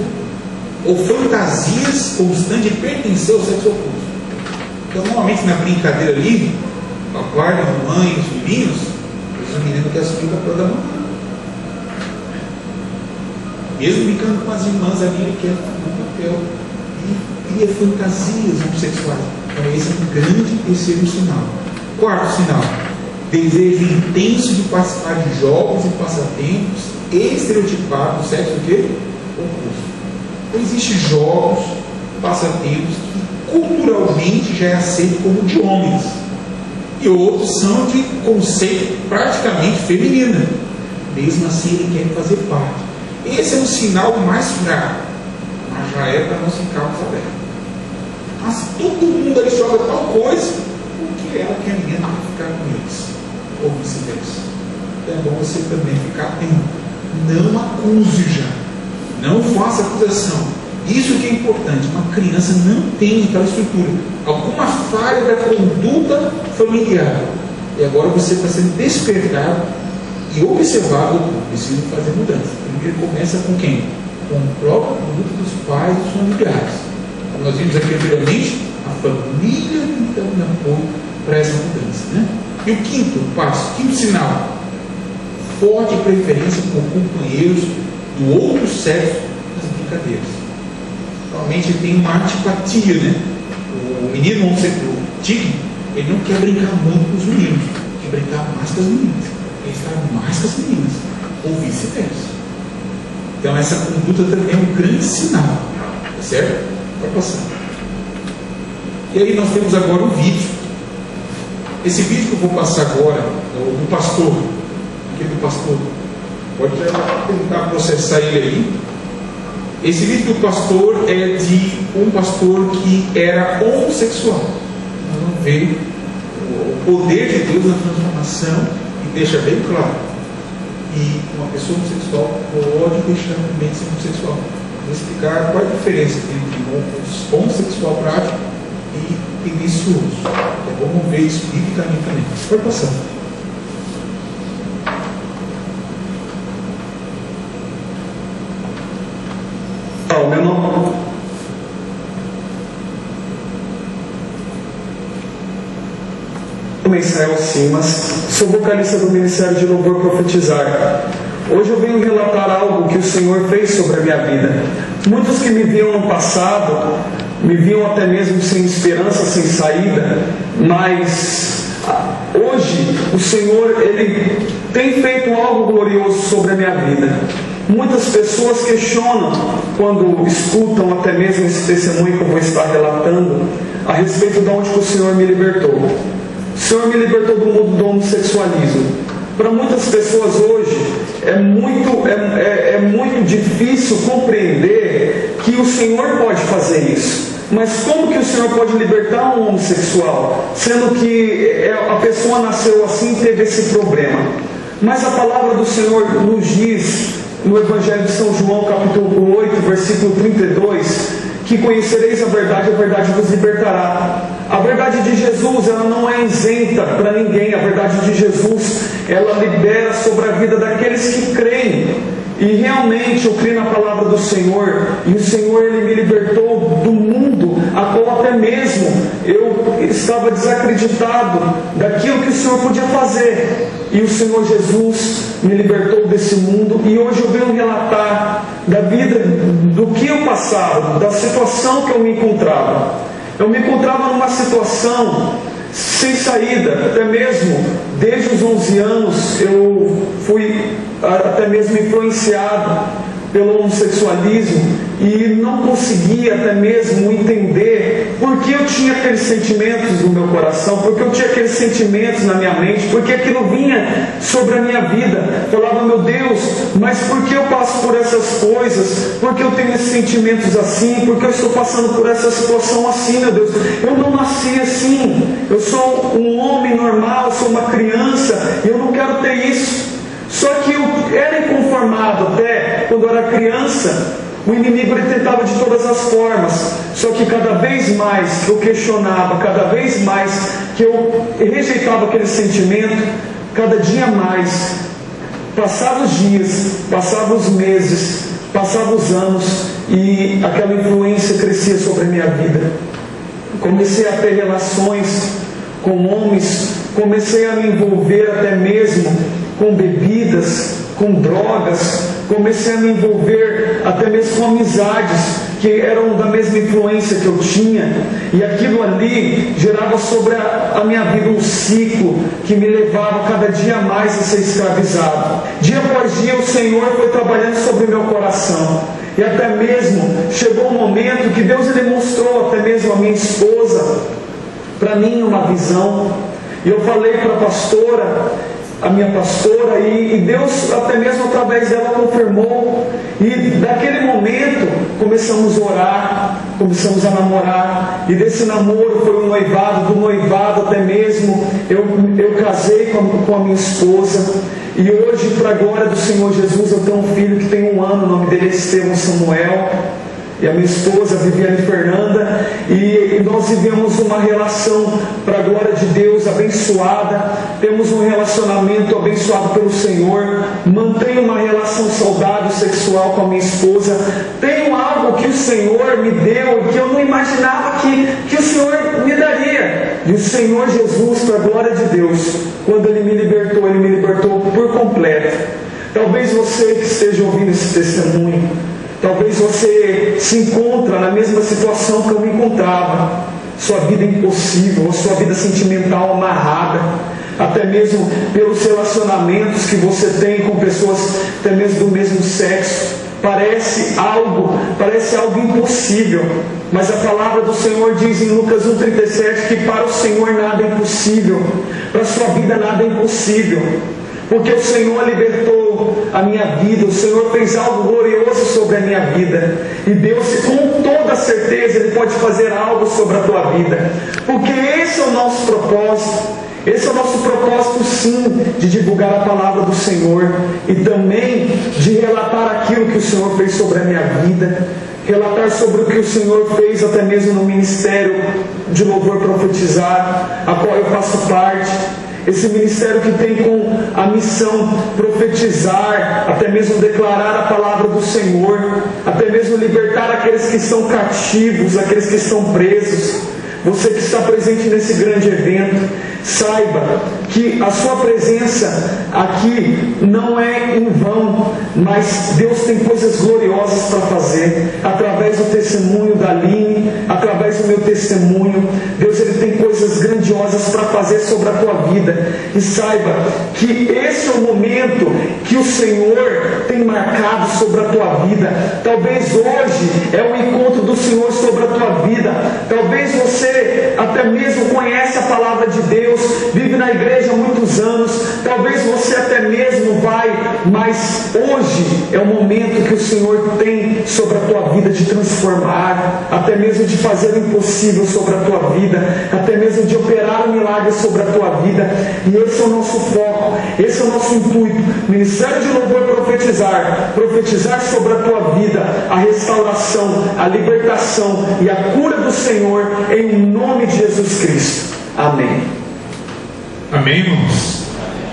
A: ou fantasias constantes de pertencer ao sexo oposto. Então, normalmente na brincadeira ali, papai, mamãe, os filhinhos, os meninos querem assumir o papel da mamãe. Mesmo brincando com as irmãs ali, ele quer assumir o papel e cria fantasias homossexuais. Então, esse é um grande terceiro sinal. Quarto sinal: desejo intenso de participar de jogos e passatempos estereotipados do sexo o quê? Oposto. Então, existem jogos, passatempos que culturalmente já é aceito como de homens, e outros são de conceito praticamente feminino. Mesmo assim, ele quer fazer parte. Esse é um sinal mais fraco, mas já é para não ficarmos abertos. Mas todo mundo ali joga tal coisa, porque ela quer ninguém ficar com eles, ou vice-versa. Então é bom você também ficar atento. Não acuse já, não faça acusação. Isso que é importante. Uma criança não tem aquela estrutura, alguma falha da conduta familiar, e agora você está sendo despertado e observado. Precisa fazer mudança. Primeiro começa com quem? Com o próprio conduta dos pais e dos familiares. Como nós vimos aqui anteriormente, a família então dá apoio para essa mudança, E o quinto passo, quinto sinal: forte preferência por companheiros do outro sexo nas brincadeiras. Normalmente ele tem uma antipatia, O menino homossexual, ele não quer brincar muito com os meninos, quer brincar mais com as meninas, quer estar mais com as meninas, ou vice-versa. Então essa conduta também é um grande sinal, tá certo? Vai passar. E aí nós temos agora o vídeo. Esse vídeo que eu vou passar agora é o do pastor. Aquele do pastor. Pode tentar processar ele aí. Esse vídeo do pastor é de um pastor que era homossexual. Nós vamos ver o poder de Deus na transformação, e deixa bem claro. E uma pessoa homossexual pode deixar também de ser homossexual. Vou explicar qual é a diferença entre homossexual prático e tendencioso. Então vamos ver isso biblicamente também. Pode passar.
B: Meu nome é Israel Simas, sou vocalista do Ministério de Louvor Profetizar. Hoje eu venho relatar algo que o Senhor fez sobre a minha vida. Muitos que me viam no passado, me viam até mesmo sem esperança, sem saída, mas hoje o Senhor, Ele tem feito algo glorioso sobre a minha vida. Muitas pessoas questionam quando escutam até mesmo esse testemunho que eu vou estar relatando a respeito de onde que o Senhor me libertou. O Senhor me libertou do mundo do homossexualismo. Para muitas pessoas hoje é muito difícil compreender que o Senhor pode fazer isso. Mas como que o Senhor pode libertar um homossexual, sendo que a pessoa nasceu assim e teve esse problema? Mas a palavra do Senhor nos diz no Evangelho de São João, capítulo 8, versículo 32, que conhecereis a verdade vos libertará. A verdade de Jesus, ela não é isenta para ninguém. A verdade de Jesus, ela libera sobre a vida daqueles que creem. E realmente eu creio na palavra do Senhor, e o Senhor, Ele me libertou do mundo, a qual até mesmo eu estava desacreditado daquilo que o Senhor podia fazer. E o Senhor Jesus me libertou desse mundo, e hoje eu venho relatar da vida, do que eu passava, da situação que eu me encontrava. Eu me encontrava numa situação sem saída, até mesmo desde os 11 anos eu fui até mesmo influenciado pelo homossexualismo e não conseguia até mesmo entender por que eu tinha aqueles sentimentos no meu coração, por que eu tinha aqueles sentimentos na minha mente, porque aquilo vinha sobre a minha vida. Falava, meu Deus, mas por que eu passo por essas coisas? Por que eu tenho esses sentimentos assim? Por que eu estou passando por essa situação assim, meu Deus? Eu não nasci assim, eu sou um homem normal, eu sou uma criança e eu não quero ter isso. Só que eu era inconformado até quando eu era criança. O inimigo ele tentava de todas as formas. Só que cada vez mais que eu questionava, cada vez mais que eu rejeitava aquele sentimento, cada dia mais, passavam os dias, passavam os meses, passavam os anos e aquela influência crescia sobre a minha vida. Comecei a ter relações com homens, comecei a me envolver até mesmo com bebidas, com drogas, comecei a me envolver até mesmo com amizades que eram da mesma influência que eu tinha, e aquilo ali gerava sobre a minha vida um ciclo que me levava cada dia mais a ser escravizado. Dia após dia o Senhor foi trabalhando sobre o meu coração, e até mesmo chegou um momento que Deus ele mostrou até mesmo a minha esposa para mim uma visão, e eu falei para a minha pastora, e Deus até mesmo através dela confirmou, e naquele momento começamos a orar, começamos a namorar, e desse namoro foi um noivado, do noivado até mesmo eu casei com a minha esposa, e hoje, para a glória do Senhor Jesus, eu tenho um filho que tem 1 ano, o nome dele é Estevão Samuel, e a minha esposa, Viviane Fernanda, e nós vivemos uma relação para a glória de Deus abençoada, temos um relacionamento abençoado pelo Senhor, mantenho uma relação saudável sexual com a minha esposa, tenho algo que o Senhor me deu e que eu não imaginava que o Senhor me daria, e o Senhor Jesus, para a glória de Deus, quando Ele me libertou por completo. Talvez você que esteja ouvindo esse testemunho, talvez você se encontra na mesma situação que eu me encontrava, sua vida impossível, sua vida sentimental amarrada, até mesmo pelos relacionamentos que você tem com pessoas até mesmo do mesmo sexo, parece algo impossível, mas a palavra do Senhor diz em Lucas 1,37 que para o Senhor nada é impossível, para a sua vida nada é impossível, porque o Senhor libertou a minha vida, o Senhor fez algo glorioso sobre a minha vida, e Deus, com toda certeza, Ele pode fazer algo sobre a tua vida, porque esse é o nosso propósito, esse é o nosso propósito sim, de divulgar a palavra do Senhor, e também de relatar aquilo que o Senhor fez sobre a minha vida, relatar sobre o que o Senhor fez até mesmo no ministério de louvor profetizar, a qual eu faço parte. Esse ministério que tem com a missão profetizar, até mesmo declarar a palavra do Senhor, até mesmo libertar aqueles que estão cativos, aqueles que estão presos. Você que está presente nesse grande evento, saiba que a sua presença aqui não é em vão, mas Deus tem coisas gloriosas para fazer, através do testemunho da Aline, através do meu testemunho. Deus ele tem coisas grandiosas para fazer sobre a tua vida, e saiba que esse é o momento que o Senhor tem marcado sobre a tua vida. Talvez hoje é o encontro do Senhor sobre a tua vida, talvez você até mesmo conhece a palavra de Deus, vive na igreja há muitos anos, talvez você até mesmo vai, mas hoje é o momento que o Senhor tem sobre a tua vida de transformar, até mesmo de fazer o impossível sobre a tua vida, até mesmo de operar um milagre sobre a tua vida, e esse é o nosso foco, esse é o nosso intuito, Ministério de Louvor profetizar sobre a tua vida a restauração, a libertação e a cura do Senhor, em nome de Jesus Cristo. Amém.
A: Amém, irmãos?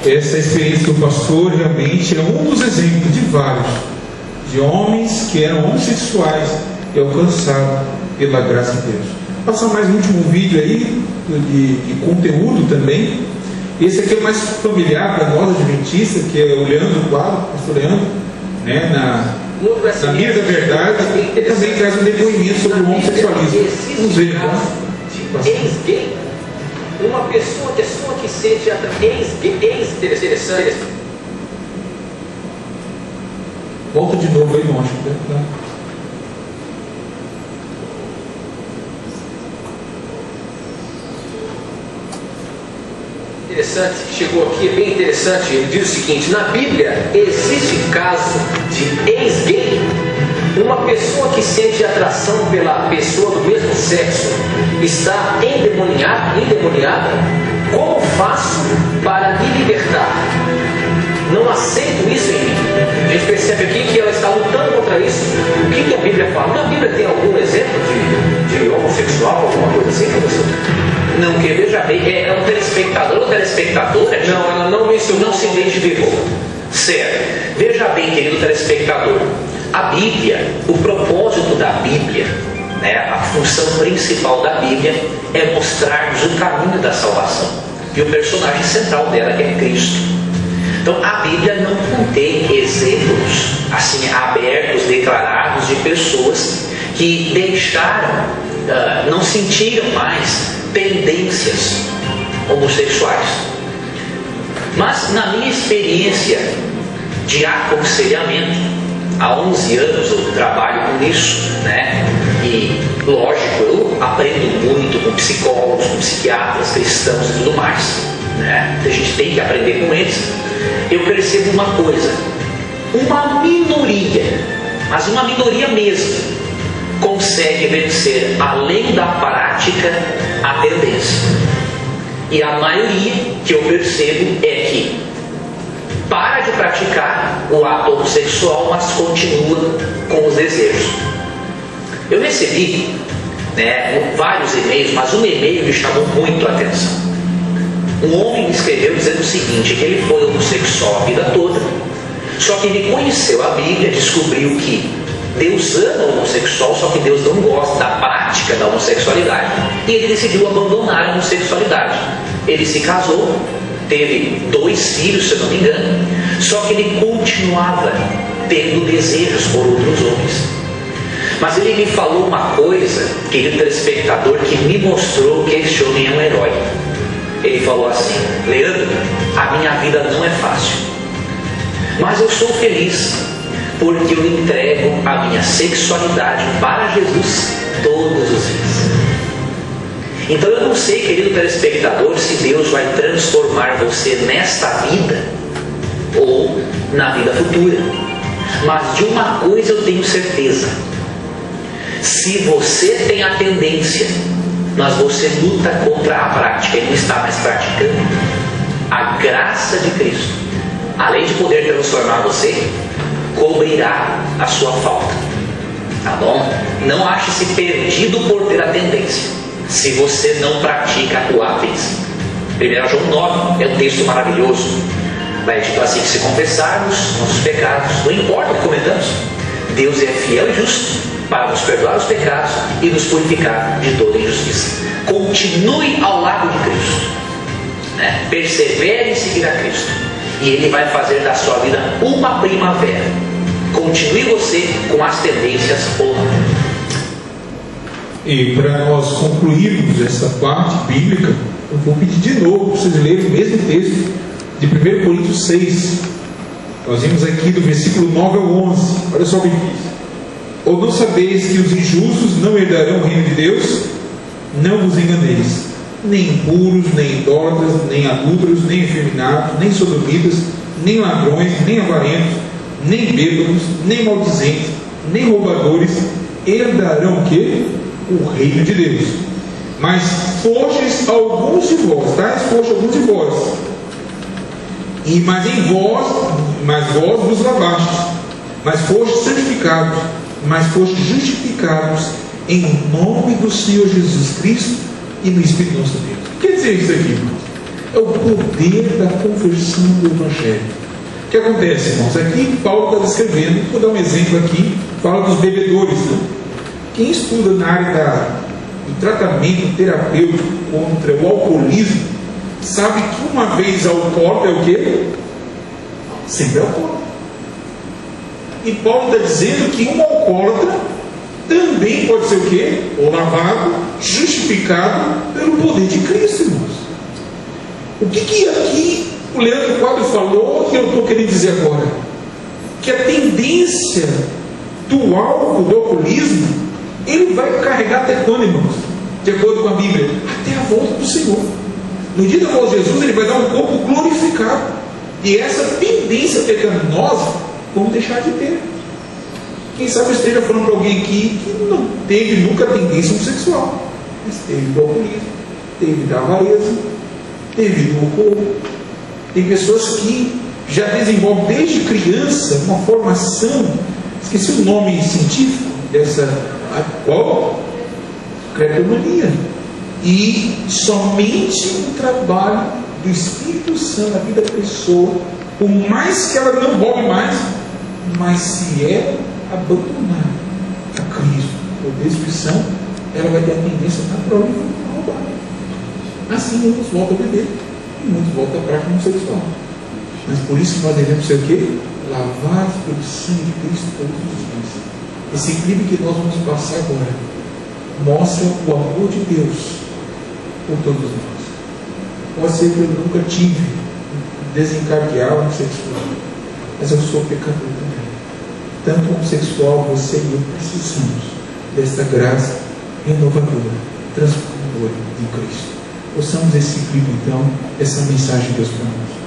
A: Essa experiência do pastor realmente é um dos exemplos de vários, de homens que eram homossexuais e alcançaram pela graça de Deus. Vou passar mais um último vídeo aí, de conteúdo também. Esse aqui é mais familiar para nós adventistas, que é o Leandro Quadro, o pastor Leandro, né, Na mira da verdade, ele também traz um depoimento sobre o homossexualismo. Vamos ver, então.
C: Ex-gay. Uma pessoa que seja ex-interessante.
A: Volta de novo aí, longe. Tá?
C: Interessante, chegou aqui, é bem interessante. Ele diz o seguinte: na Bíblia existe caso de ex-gay, uma pessoa que sente atração pela pessoa do mesmo sexo está endemoniada. Como faço para me libertar? Não aceito isso em mim. A gente percebe aqui que ela está lutando contra isso. O que a Bíblia fala? Na Bíblia tem algum exemplo de homossexual, alguma coisa assim, professor? Não, que veja bem, é um telespectador ou telespectadora?
B: Não, ela não mencionou.
C: Não se identificou. Certo. Veja bem, querido telespectador, a Bíblia, o propósito da Bíblia, né, a função principal da Bíblia é mostrar-nos o caminho da salvação. E o personagem central dela é Cristo. Então a Bíblia não contém exemplos assim abertos, declarados de pessoas que deixaram, não sentiram mais tendências homossexuais. Mas na minha experiência de aconselhamento, há 11 anos eu trabalho com isso, né? E lógico, eu aprendo muito com psicólogos, com psiquiatras, cristãos e tudo mais, né? A gente tem que aprender com eles. Eu percebo uma coisa: uma minoria, mas uma minoria mesmo, consegue vencer além da prática a tendência. E a maioria que eu percebo é que para de praticar o ato homossexual, mas continua com os desejos. Eu recebi, né, vários e-mails, mas um e-mail me chamou muito a atenção. Um homem me escreveu dizendo o seguinte, que ele foi homossexual a vida toda, só que ele conheceu a Bíblia, descobriu que Deus ama o homossexual, só que Deus não gosta da prática da homossexualidade, e ele decidiu abandonar a homossexualidade. Ele se casou, teve 2 filhos, se eu não me engano, só que ele continuava tendo desejos por outros homens. Mas ele me falou uma coisa, querido telespectador, que me mostrou que este homem é um herói. Ele falou assim: Leandro, a minha vida não é fácil, mas eu sou feliz porque eu entrego a minha sexualidade para Jesus todos os dias. Então eu não sei, querido telespectador, se Deus vai transformar você nesta vida ou na vida futura, mas de uma coisa eu tenho certeza: se você tem a tendência, mas você luta contra a prática e não está mais praticando, a graça de Cristo, além de poder transformar você, cobrirá a sua falta. Tá bom? Não ache-se perdido por ter a tendência, se você não pratica o ato em si. 1 João 9 é um texto maravilhoso. Vai dito assim: que se confessarmos nossos pecados, não importa o que cometamos, Deus é fiel e justo para nos perdoar os pecados e nos purificar de toda injustiça. Continue ao lado de Cristo, né? Persevere em seguir a Cristo, e Ele vai fazer da sua vida uma primavera. Continue você com as tendências ou não.
A: E para nós concluirmos essa parte bíblica, eu vou pedir de novo para vocês lerem o mesmo texto de 1 Coríntios 6. Nós vimos aqui do versículo 9 ao 11. Olha só o que diz: ou não sabeis que os injustos não herdarão o reino de Deus? Não vos enganeis. Nem impuros, nem idólatras, nem adúlteros, nem efeminados, nem sodomitas, nem ladrões, nem avarentos, nem bêbados, nem maldizentes, nem roubadores herdarão o quê? O reino de Deus. Mas fostes alguns de vós, tá? Foste alguns de vós. Mas vós vos lavastes, mas fostes santificados, mas fostes justificados em nome do Senhor Jesus Cristo e no Espírito Santo de Deus. O que quer dizer isso aqui, irmãos? É o poder da conversão do Evangelho. O que acontece, irmãos? Aqui Paulo está descrevendo, vou dar um exemplo aqui, fala dos bebedores, né? Quem estuda na área do tratamento terapêutico contra o alcoolismo, sabe que uma vez alcoólatra é o quê? Sempre alcoólatra. E Paulo está dizendo que um alcoólatra também pode ser o quê? Lavado, justificado pelo poder de Cristo, irmãos. O que aqui o Leandro Quadro falou e eu estou querendo dizer agora? Que a tendência do álcool, do alcoolismo, ele vai carregar até quando, irmãos? De acordo com a Bíblia, até a volta do Senhor. No dia da volta de Jesus, ele vai dar um corpo glorificado. E essa tendência pecaminosa, vamos deixar de ter. Quem sabe eu esteja falando para alguém aqui que não teve nunca tendência homossexual, mas teve do alcoolismo, teve da avareza, teve do horror. Tem pessoas que já desenvolvem desde criança uma formação, esqueci o nome científico dessa, qual? Cleptomania. E somente o trabalho do Espírito Santo na vida da pessoa, por mais que ela não roube mais, mas se ela abandonar a Cristo por destruição, ela vai ter a tendência natural de roubar. Assim muitos voltam a beber e muitos voltam à prática homossexual. Mas por isso que nós devemos ser o quê? Lavados pelo sangue de Cristo todos os dias. Esse clipe que nós vamos passar agora mostra o amor de Deus por todos nós. Pode ser que eu nunca tive desencadear o homossexual, mas eu sou pecador também. Tanto homossexual, você e eu precisamos desta graça renovadora, transformadora em Cristo. Possamos esse clipe então, essa mensagem de Deus para nós.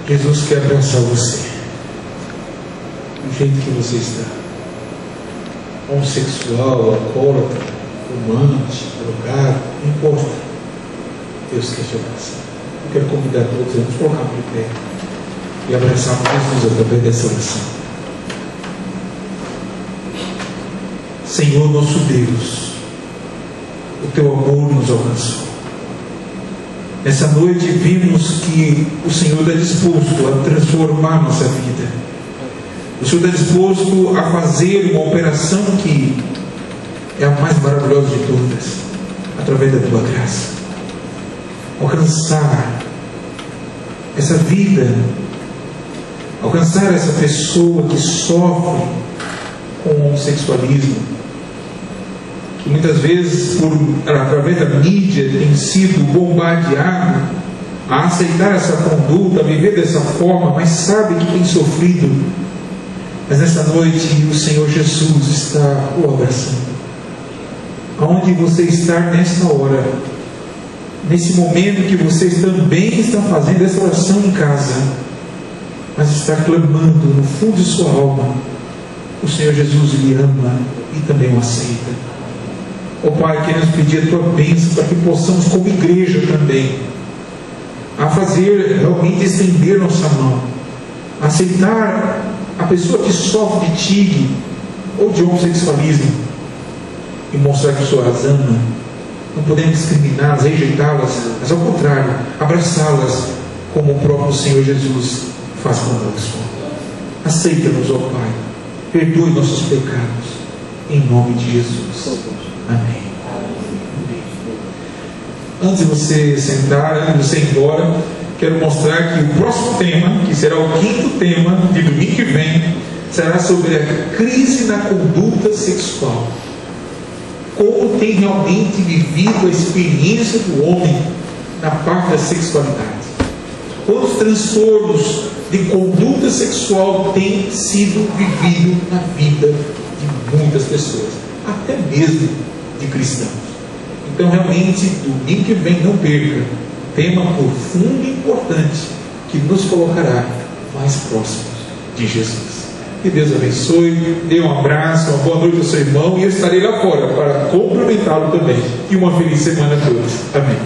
A: Jesus quer abraçar você do jeito que você está. Homossexual, alcoólatra, fumante, drogado, não importa. Deus quer te abraçar. Eu quero convidar todos a nos colocar de pé e abraçarmos Jesus através dessa oração. Senhor nosso Deus, o teu amor nos alcançou. Nessa noite vimos que o Senhor está disposto a transformar nossa vida. O Senhor está disposto a fazer uma operação que é a mais maravilhosa de todas, através da tua graça. Alcançar essa vida, alcançar essa pessoa que sofre com o homossexualismo, que muitas vezes, através da mídia, tem sido bombardeado a aceitar essa conduta, a viver dessa forma, mas sabe que tem sofrido. Mas nessa noite o Senhor Jesus está o abraçando. Aonde você está nessa hora, nesse momento que vocês também estão fazendo essa oração em casa, mas está clamando no fundo de sua alma, o Senhor Jesus lhe ama e também o aceita. Ó Pai, queremos pedir a tua bênção para que possamos, como igreja também, a fazer realmente estender nossa mão, aceitar a pessoa que sofre de TIG ou de homossexualismo e mostrar que o Senhor as ama. Não podemos discriminá-las, rejeitá-las, mas ao contrário, abraçá-las como o próprio Senhor Jesus faz conosco. Aceita-nos, ó Pai, perdoe nossos pecados, em nome de Jesus. Amém. Antes de você sentar, antes de você ir embora, quero mostrar que o próximo tema, que será o 5º tema de domingo que vem, será sobre a crise na conduta sexual. Como tem realmente vivido a experiência do homem na parte da sexualidade. Quantos transtornos de conduta sexual têm sido vividos na vida de muitas pessoas, até mesmo de cristãos. Então realmente, domingo que vem, não perca, tema profundo e importante, que nos colocará mais próximos de Jesus. Que Deus abençoe, dê um abraço, uma boa noite ao seu irmão, e eu estarei lá fora para cumprimentá-lo também. E uma feliz semana a todos. Amém.